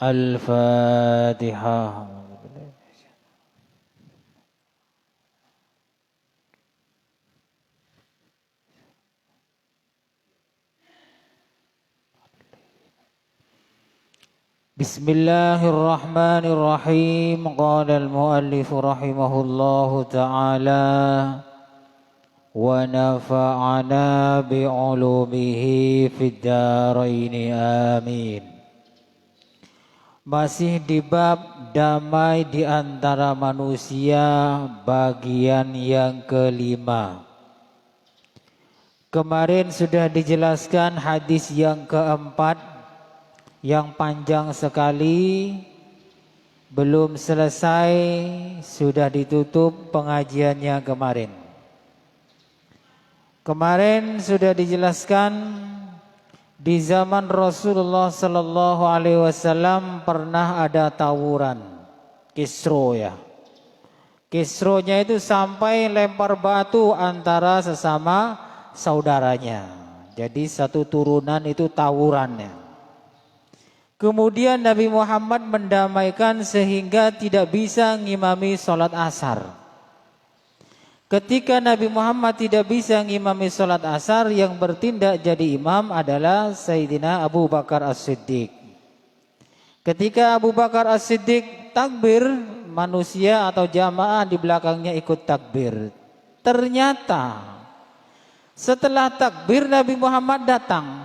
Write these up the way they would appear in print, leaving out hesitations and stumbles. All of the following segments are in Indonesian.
Al-Fatihah. Bismillahirrahmanirrahim. Qala al-muallif rahimahullahu ta'ala wa nafa'ana bi'ulumihi fid dharain amin. Masih di bab damai di antara manusia bagian yang kelima. Kemarin sudah dijelaskan hadis yang keempat yang panjang sekali, belum selesai, sudah ditutup pengajiannya kemarin. Kemarin sudah dijelaskan di zaman Rasulullah Sallallahu Alaihi Wasallam pernah ada tawuran, kisro ya. Kisronya itu sampai lempar batu antara sesama saudaranya. Jadi satu turunan itu tawurannya. Kemudian Nabi Muhammad mendamaikan sehingga tidak bisa ngimami sholat asar. Ketika Nabi Muhammad tidak bisa ngimami sholat asar, yang bertindak jadi imam adalah Sayyidina Abu Bakar As-Siddiq. Ketika Abu Bakar As-Siddiq takbir, manusia atau jamaah di belakangnya ikut takbir. Ternyata setelah takbir Nabi Muhammad datang.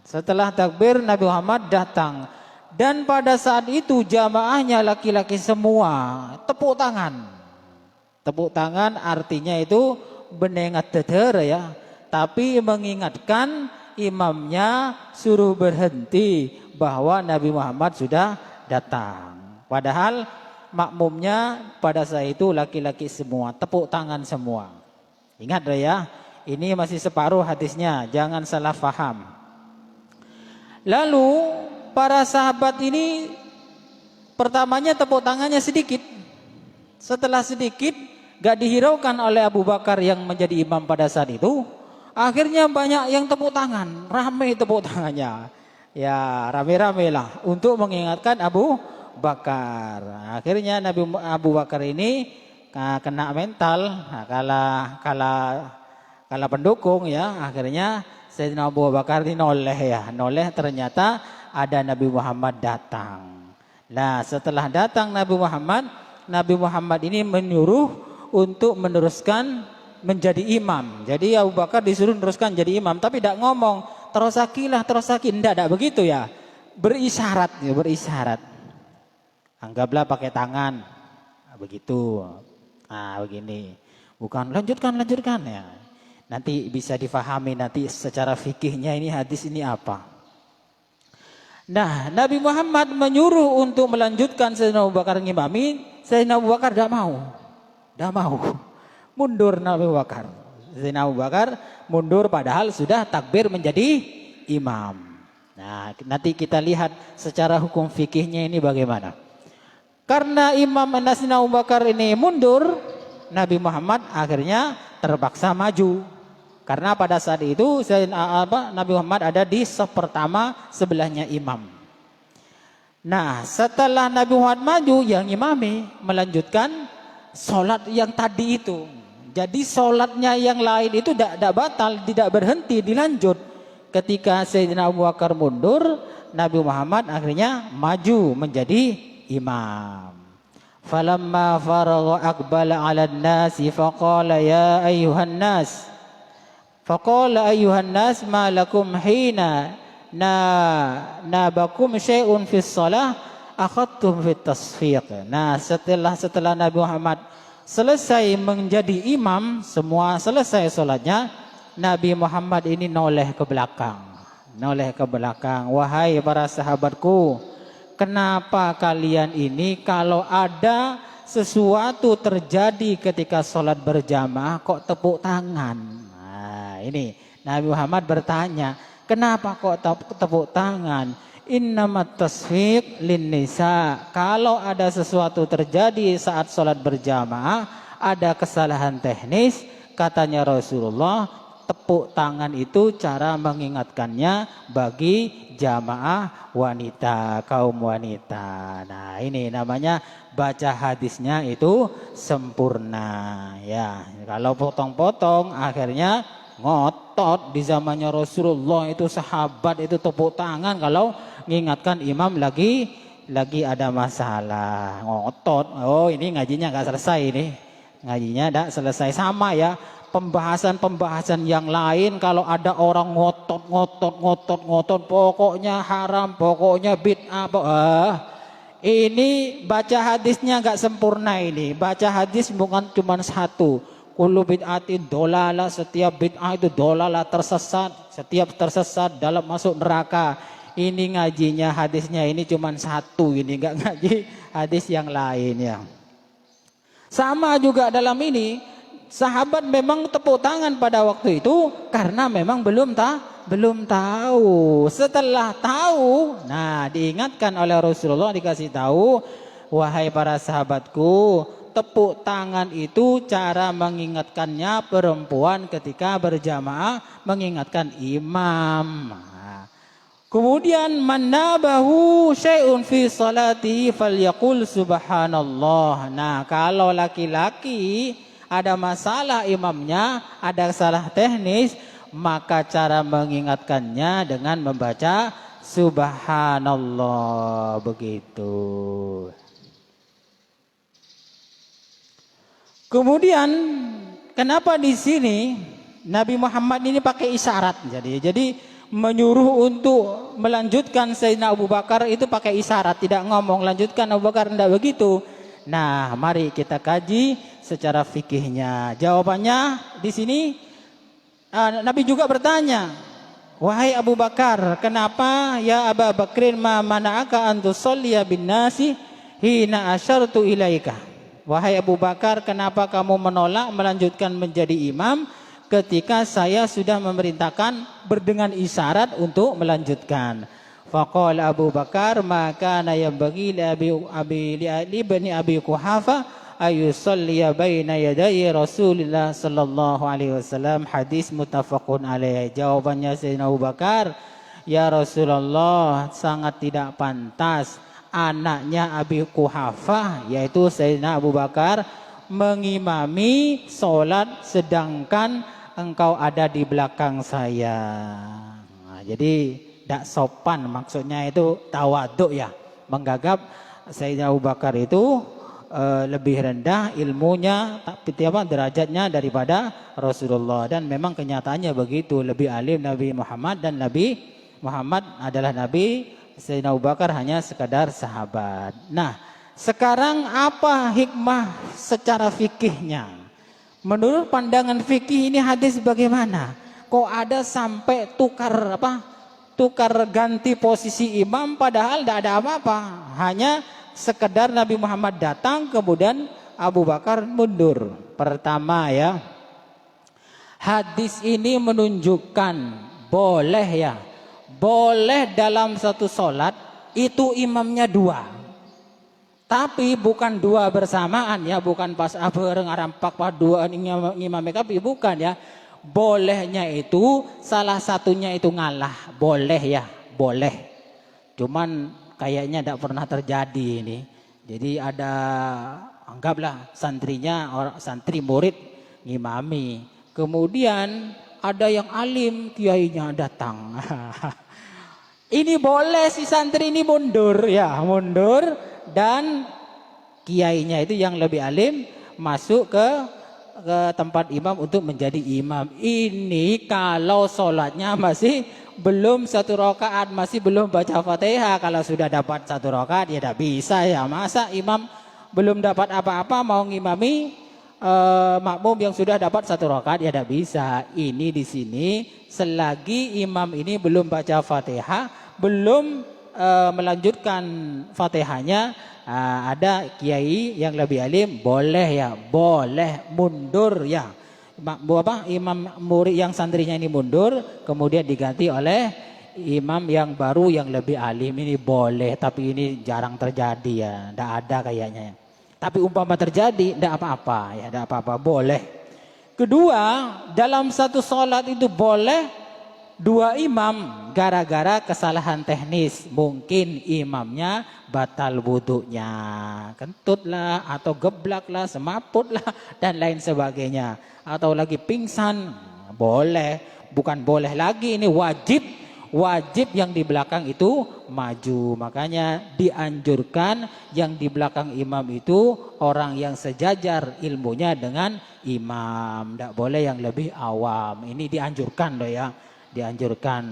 Setelah takbir Nabi Muhammad datang, dan pada saat itu jamaahnya laki-laki semua tepuk tangan. Tepuk tangan artinya itu benengat deder ya, tapi mengingatkan imamnya suruh berhenti bahwa Nabi Muhammad sudah datang. Padahal makmumnya pada saat itu laki-laki semua, tepuk tangan semua. Ingat ya, ini masih separuh hadisnya, jangan salah faham. Lalu para sahabat ini pertamanya tepuk tangannya sedikit. Setelah sedikit gak dihiraukan oleh Abu Bakar yang menjadi imam pada saat itu. Akhirnya banyak yang tepuk tangan, ramai tepuk tangannya. Ya rame-rame lah untuk mengingatkan Abu Bakar. Akhirnya Nabi Abu Bakar ini kena mental, kalah pendukung ya. Akhirnya Sayyidina Abu Bakar ini noleh ternyata ada Nabi Muhammad datang. Nah setelah datang Nabi Muhammad ini menyuruh untuk meneruskan menjadi imam. Jadi Abu Bakar disuruh meneruskan jadi imam, tapi tidak ngomong terosakilah, tidak begitu ya. Berisyarat. Anggaplah pakai tangan, begitu. Nah begini, bukan lanjutkan ya. Nanti bisa difahami nanti secara fikihnya ini hadis ini apa. Nah Nabi Muhammad menyuruh untuk melanjutkan Sayyidina Abu Bakar ngimami. Sayyidina Abu Bakar tidak mau. Mundur Nabi Abu Bakar. Sayyidina Abu Bakar mundur padahal sudah takbir menjadi imam. Nah nanti kita lihat secara hukum fikihnya ini bagaimana. Karena imam Sayyidina Abu Bakar ini mundur, Nabi Muhammad akhirnya terpaksa maju. Karena pada saat itu Nabi Muhammad ada di saf pertama sebelahnya imam. Nah setelah Nabi Muhammad maju, yang imami melanjutkan sholat yang tadi itu. Jadi sholatnya yang lain itu tidak batal, tidak berhenti, dilanjut. Ketika Sayyidina Abu Bakar mundur, Nabi Muhammad akhirnya maju menjadi imam. Falamma faragha aqbala 'alan nasi faqala ya ayyuhan nas. Faqala ayyuhan nas ma lakum hina nabakum syai'un fis shalah akhadtum fit tasfiq. Nah, setelah Nabi Muhammad selesai menjadi imam, semua selesai salatnya, Nabi Muhammad ini noleh ke belakang. Wahai para sahabatku, kenapa kalian ini kalau ada sesuatu terjadi ketika sholat berjamaah kok tepuk tangan? Nah ini Nabi Muhammad bertanya, kenapa kok tepuk tangan? Innamat tasfiq lin nisa. Kalau ada sesuatu terjadi saat sholat berjamaah, ada kesalahan teknis, katanya Rasulullah, tepuk tangan itu cara mengingatkannya bagi jamaah wanita, kaum wanita. Nah, ini namanya baca hadisnya itu sempurna ya. Kalau potong-potong akhirnya ngotot. Di zamannya Rasulullah itu sahabat itu tepuk tangan kalau mengingatkan imam lagi ada masalah, ngotot. Oh, ini ngajinya nggak selesai ini. Ngajinya tidak selesai. Sama ya, pembahasan yang lain kalau ada orang ngotot, pokoknya haram, pokoknya bid'ah. Ini baca hadisnya nggak sempurna ini. Baca hadis bukan cuma satu. Kullu bid'atin dolalah, setiap bid'ah itu dolalah, tersesat. Setiap tersesat dalam masuk neraka. Ini ngajinya hadisnya ini cuma satu, ini nggak ngaji hadis yang lain ya. Sama juga dalam ini, sahabat memang tepuk tangan pada waktu itu karena memang belum tahu. Setelah tahu, nah diingatkan oleh Rasulullah, dikasih tahu, wahai para sahabatku, tepuk tangan itu cara mengingatkannya perempuan ketika berjamaah mengingatkan imam. Kemudian manabahu syai'un fi salati falyaqul subhanallah. Nah, kalau laki-laki ada masalah imamnya, ada salah teknis, maka cara mengingatkannya dengan membaca subhanallah begitu. Kemudian kenapa di sini Nabi Muhammad ini pakai isyarat? Jadi menyuruh untuk melanjutkan Sayyidina Abu Bakar itu pakai isyarat, tidak ngomong lanjutkan Abu Bakar, tidak begitu. Nah, mari kita kaji secara fikihnya. Jawabannya di sini Nabi juga bertanya, wahai Abu Bakar, kenapa ya Abu Bakrin ma mana'aka an tusalliya bin nasi hina asyartu ilaika? Wahai Abu Bakar, kenapa kamu menolak melanjutkan menjadi imam ketika saya sudah memerintahkan berdengan isyarat untuk melanjutkan? Faqala Abu Bakar, maka yanbaghi li ibni Abi Quhafa ayusalliya baina yaday Rasulillah sallallahu alaihi wasallam. Hadis muttafaqun alaih. Jawabannya Sayyidina Abu Bakar, ya Rasulullah, sangat tidak pantas anaknya Abi Quhafa yaitu Sayyidina Abu Bakar mengimami sholat sedangkan engkau ada di belakang saya. Nah, jadi tidak sopan, maksudnya itu tawaduk ya, menganggap Sayyidina Abu Bakar itu lebih rendah ilmunya, tapi derajatnya daripada Rasulullah. Dan memang kenyataannya begitu, lebih alim Nabi Muhammad, dan Nabi Muhammad adalah Nabi, Sayyidina Abu Bakar hanya sekadar sahabat. Nah, sekarang apa hikmah secara fikihnya? Menurut pandangan fikih ini hadis bagaimana? Kok ada sampai tukar ganti posisi imam padahal tidak ada apa-apa. Hanya sekedar Nabi Muhammad datang kemudian Abu Bakar mundur. Pertama ya, hadis ini menunjukkan boleh dalam satu sholat itu imamnya dua. Tapi bukan dua bersamaan ya, bukan pas bareng arampak pas dua ngimami kapi, bukan ya. Bolehnya itu salah satunya itu ngalah, boleh ya, boleh. Cuman kayaknya tidak pernah terjadi ini. Jadi ada, anggaplah santri murid ngimami. Kemudian ada yang alim, kiainya datang. Ini boleh si santri ini mundur ya, mundur. Dan kiainya itu yang lebih alim masuk ke tempat imam untuk menjadi imam. Ini kalau sholatnya masih belum satu rakaat, masih belum baca Fatihah. Kalau sudah dapat satu rakaat ya tidak bisa ya. Masa imam belum dapat apa-apa mau ngimami makmum yang sudah dapat satu rakaat ya tidak bisa. Ini di sini selagi imam ini belum baca Fatihah, belum melanjutkan Fatihahnya, ada kiai yang lebih alim boleh ya, boleh mundur ya. Imam murid yang santrinya ini mundur, kemudian diganti oleh imam yang baru yang lebih alim, ini boleh. Tapi ini jarang terjadi ya, tidak ada kayaknya. Tapi umpama terjadi tidak apa-apa ya, tidak apa-apa, boleh. Kedua, dalam satu sholat itu boleh dua imam gara-gara kesalahan teknis. Mungkin imamnya batal wudhunya, kentut lah, atau geblak lah, semaput lah, dan lain sebagainya. Atau lagi pingsan, boleh. Bukan boleh lagi, ini wajib. Wajib yang di belakang itu maju. Makanya dianjurkan yang di belakang imam itu orang yang sejajar ilmunya dengan imam. Tidak boleh yang lebih awam. Ini dianjurkan loh ya. Dianjurkan.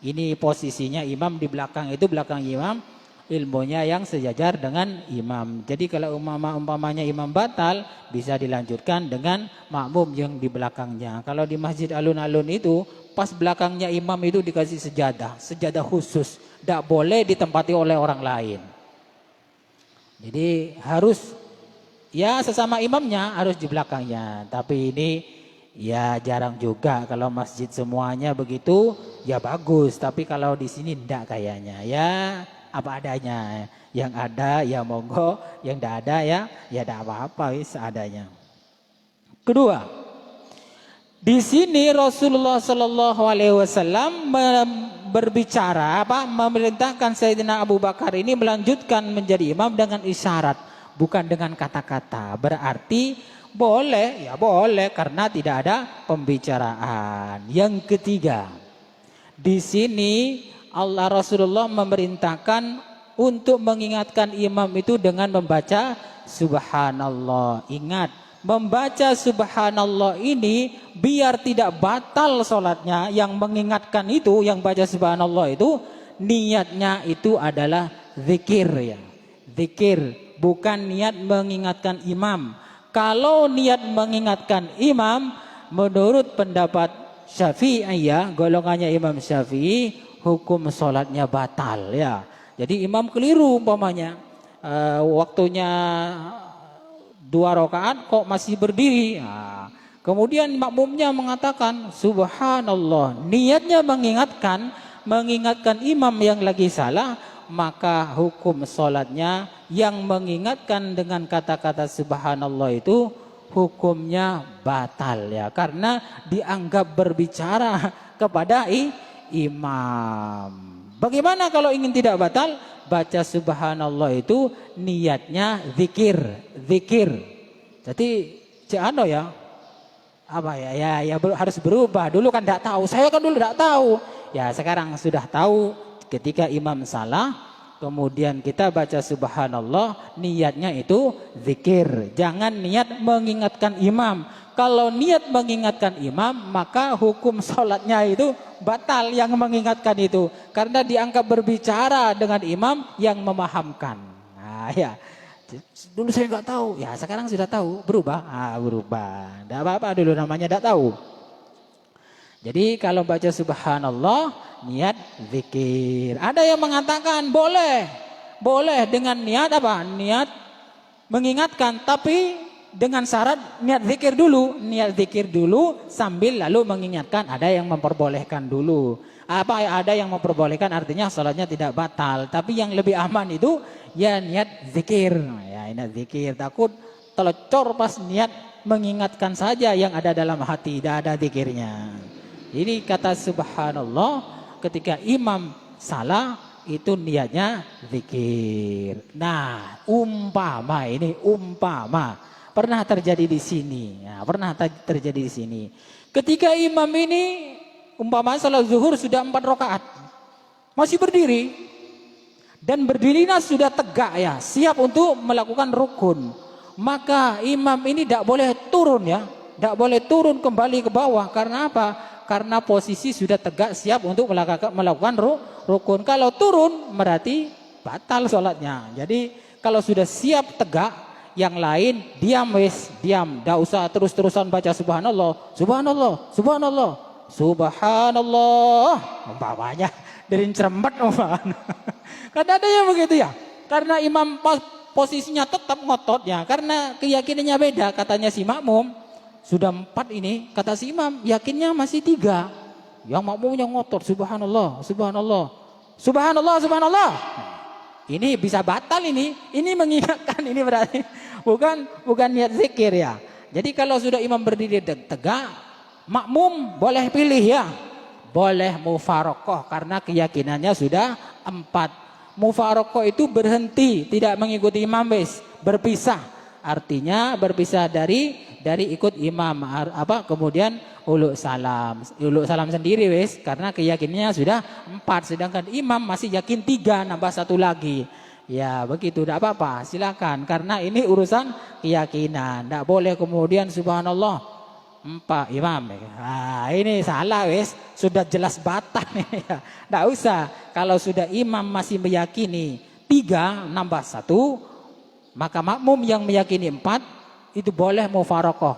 Ini posisinya imam di belakang itu, belakang imam, ilmunya yang sejajar dengan imam. Jadi kalau umpamanya imam batal, bisa dilanjutkan dengan makmum yang di belakangnya. Kalau di masjid alun-alun itu, pas belakangnya imam itu dikasih sejadah khusus. Tidak boleh ditempati oleh orang lain. Jadi harus, ya sesama imamnya harus di belakangnya. Tapi ini ya jarang juga. Kalau masjid semuanya begitu, ya bagus. Tapi kalau di sini tidak kayaknya. Ya apa adanya. Yang ada ya monggo, yang tidak ada ya tidak apa-apa, seadanya. Kedua, di sini Rasulullah Shallallahu Alaihi Wasallam berbicara memerintahkan Sayyidina Abu Bakar ini melanjutkan menjadi imam dengan isyarat, bukan dengan kata-kata. Berarti boleh, ya boleh karena tidak ada pembicaraan. Yang ketiga, di sini Rasulullah memerintahkan untuk mengingatkan imam itu dengan membaca Subhanallah. Ingat, membaca Subhanallah ini biar tidak batal sholatnya. Yang mengingatkan itu, yang baca Subhanallah itu niatnya itu adalah zikir ya. Zikir, bukan niat mengingatkan imam. Kalau niat mengingatkan imam, menurut pendapat Syafi'i ya, golongannya Imam Syafi'i, hukum sholatnya batal ya. Jadi imam keliru umpamanya, waktunya 2 rakaat kok masih berdiri. Nah, kemudian makmumnya mengatakan Subhanallah, niatnya mengingatkan imam yang lagi salah, maka hukum sholatnya yang mengingatkan dengan kata-kata Subhanallah itu hukumnya batal ya, karena dianggap berbicara kepada imam. Bagaimana kalau ingin tidak batal? Baca Subhanallah itu niatnya zikir. Jadi ano ya, apa ya harus berubah. Dulu kan tidak tahu, saya kan dulu tidak tahu. Ya sekarang sudah tahu. Ketika imam salah, kemudian kita baca Subhanallah, niatnya itu zikir. Jangan niat mengingatkan imam. Kalau niat mengingatkan imam, maka hukum sholatnya itu batal yang mengingatkan itu. Karena dianggap berbicara dengan imam yang memahamkan. Nah ya, dulu saya nggak tahu. Ya sekarang sudah tahu, berubah. Berubah. Tidak apa-apa dulu namanya tidak tahu. Jadi kalau baca Subhanallah, niat zikir. Ada yang mengatakan boleh dengan niat apa? Niat mengingatkan, tapi dengan syarat niat zikir dulu sambil lalu mengingatkan. Ada yang memperbolehkan dulu. Ada yang memperbolehkan artinya salatnya tidak batal. Tapi yang lebih aman itu ya niat zikir. Ya niat zikir. Takut telecor pas niat mengingatkan saja yang ada dalam hati, tidak ada zikirnya. Ini kata Subhanallah ketika imam salah itu niatnya zikir. Nah, umpama pernah terjadi di sini. Ya, pernah terjadi di sini. Ketika imam ini umpama salat zuhur sudah 4 rakaat. Masih berdiri. Dan berdirinya sudah tegak ya, siap untuk melakukan rukun. Maka imam ini tidak boleh turun ya. Tidak boleh turun kembali ke bawah. Karena apa? Karena posisi sudah tegak siap untuk melakukan rukun. Kalau turun berarti batal sholatnya. Jadi kalau sudah siap tegak, yang lain diam. Tidak usah terus-terusan baca Subhanallah. Umpamanya dari cermet umpamanya. Kan ada yang begitu ya. Karena imam posisinya tetap ngototnya. Karena keyakinannya beda, katanya si makmum. Sudah 4 ini, kata si imam, yakinnya masih 3. Yang makmumnya ngotot, Subhanallah. Ini bisa batal ini mengingatkan ini berarti bukan niat zikir ya. Jadi kalau sudah imam berdiri tegak, makmum boleh pilih ya. Boleh mufarokoh karena keyakinannya sudah 4. Mufarokoh itu berhenti, tidak mengikuti imam berpisah. Artinya berpisah dari ikut imam kemudian uluk salam sendiri karena keyakinannya sudah 4, sedangkan imam masih yakin 3 nambah 1 lagi. Ya begitu, tidak apa-apa, silakan karena ini urusan keyakinan. Tidak boleh kemudian subhanallah 4 imam. Nah, ini salah sudah jelas batal ya. Tidak usah. Kalau sudah imam masih meyakini 3 nambah 1, maka makmum yang meyakini 4 itu boleh mufarokoh,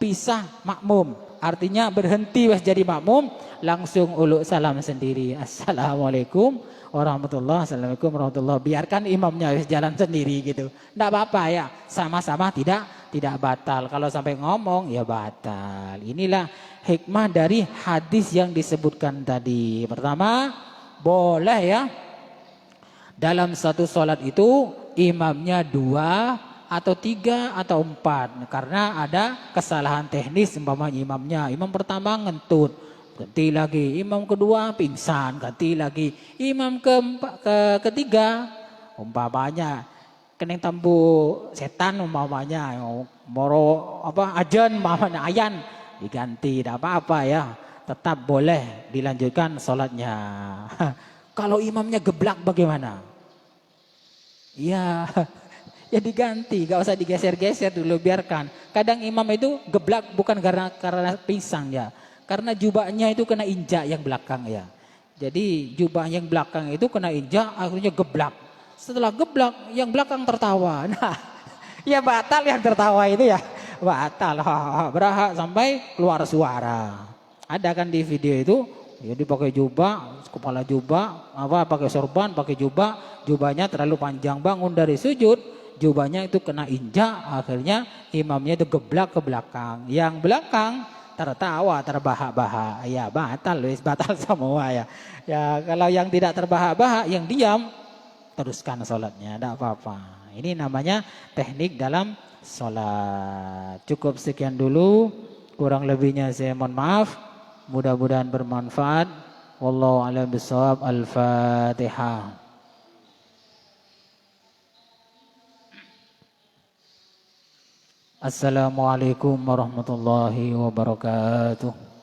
pisah makmum. Artinya berhenti jadi makmum, langsung uluk salam sendiri. Assalamualaikum warahmatullahi wabarakatuh. Biarkan imamnya jalan sendiri gitu. Tidak apa-apa ya, sama-sama tidak batal. Kalau sampai ngomong ya batal. Inilah hikmah dari hadis yang disebutkan tadi. Pertama, boleh ya dalam satu sholat itu imamnya 2 atau 3 atau 4 karena ada kesalahan teknis. Umpamanya imam pertama ngentut, ganti lagi, imam kedua pingsan, ganti lagi, imam ketiga umpamanya kening tambu setan umpamanya moro ajan umpamanya ayan diganti, tidak apa-apa ya, tetap boleh dilanjutkan sholatnya. Kalau imamnya geblak bagaimana? Ya ya diganti, gak usah digeser-geser dulu, biarkan. Kadang imam itu geblak bukan karena pingsan ya, karena jubahnya itu kena injak yang belakang ya. Jadi jubah yang belakang itu kena injak, akhirnya geblak. Setelah geblak, yang belakang tertawa. Nah, ya batal yang tertawa itu ya, batal. Berhak sampai keluar suara. Ada kan di video itu, jadi pakai jubah, kepala jubah, pakai sorban, pakai jubah, jubahnya terlalu panjang, bangun dari sujud, jubahnya itu kena injak, akhirnya imamnya itu geblak ke belakang. Yang belakang tertawa, terbahak-bahak, ya batal semua ya. Ya kalau yang tidak terbahak-bahak, yang diam, teruskan sholatnya, tidak apa-apa. Ini namanya teknik dalam sholat. Cukup sekian dulu, kurang lebihnya saya mohon maaf. Mudah-mudahan bermanfaat. Wallahu a'lam bishawab. Al-Fatihah. Assalamualaikum warahmatullahi wabarakatuh.